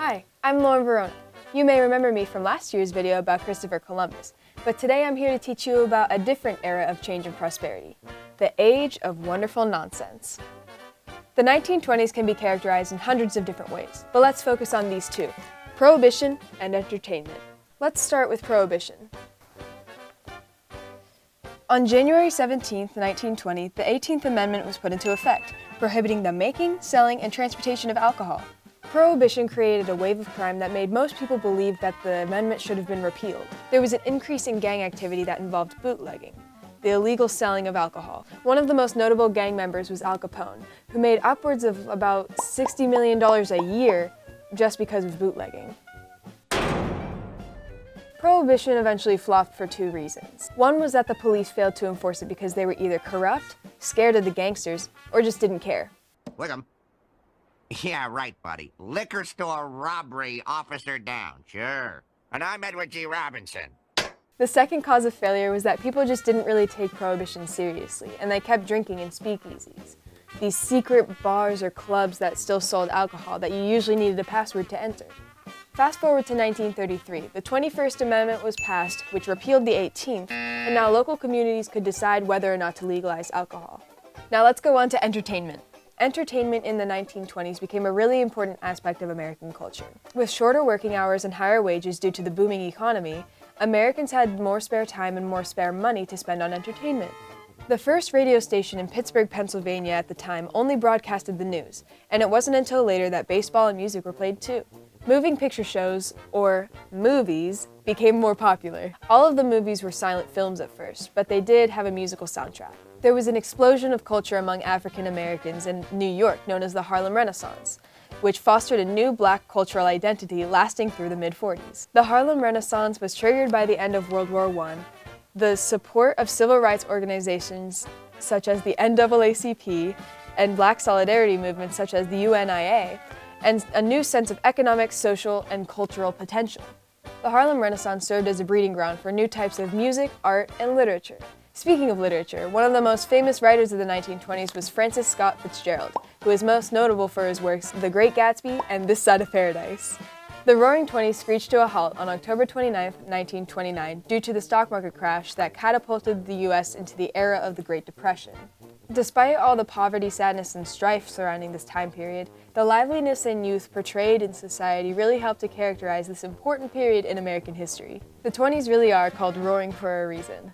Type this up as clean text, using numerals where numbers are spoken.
Hi, I'm Lauren Worona. You may remember me from last year's video about Christopher Columbus, but today I'm here to teach you about a different era of change and prosperity, the age of wonderful nonsense. The 1920s can be characterized in hundreds of different ways, but let's focus on these two, Prohibition and entertainment. Let's start with Prohibition. On January 17, 1920, the 18th Amendment was put into effect, prohibiting the making, selling, and transportation of alcohol. Prohibition created a wave of crime that made most people believe that the amendment should have been repealed. There was an increase in gang activity that involved bootlegging, the illegal selling of alcohol. One of the most notable gang members was Al Capone, who made upwards of about $60 million a year just because of bootlegging. Prohibition eventually flopped for two reasons. One was that the police failed to enforce it because they were either corrupt, scared of the gangsters, or just didn't care. Lick 'em. Yeah, right, buddy. Liquor store robbery officer down, sure. And I'm Edward G. Robinson. The second cause of failure was that people just didn't really take Prohibition seriously, and they kept drinking in speakeasies. These secret bars or clubs that still sold alcohol that you usually needed a password to enter. Fast forward to 1933, the 21st Amendment was passed, which repealed the 18th, and now local communities could decide whether or not to legalize alcohol. Now let's go on to entertainment. Entertainment in the 1920s became a really important aspect of American culture. With shorter working hours and higher wages due to the booming economy, Americans had more spare time and more spare money to spend on entertainment. The first radio station in Pittsburgh, Pennsylvania at the time only broadcasted the news, and it wasn't until later that baseball and music were played too. Moving picture shows, or movies, became more popular. All of the movies were silent films at first, but they did have a musical soundtrack. There was an explosion of culture among African Americans in New York known as the Harlem Renaissance, which fostered a new black cultural identity lasting through the mid-40s. The Harlem Renaissance was triggered by the end of World War I, the support of civil rights organizations such as the NAACP and black solidarity movements such as the UNIA, and a new sense of economic, social, and cultural potential. The Harlem Renaissance served as a breeding ground for new types of music, art, and literature. Speaking of literature, one of the most famous writers of the 1920s was Francis Scott Fitzgerald, who is most notable for his works The Great Gatsby and This Side of Paradise. The Roaring Twenties screeched to a halt on October 29, 1929, due to the stock market crash that catapulted the U.S. into the era of the Great Depression. Despite all the poverty, sadness, and strife surrounding this time period, the liveliness and youth portrayed in society really helped to characterize this important period in American history. The 20s really are called roaring for a reason.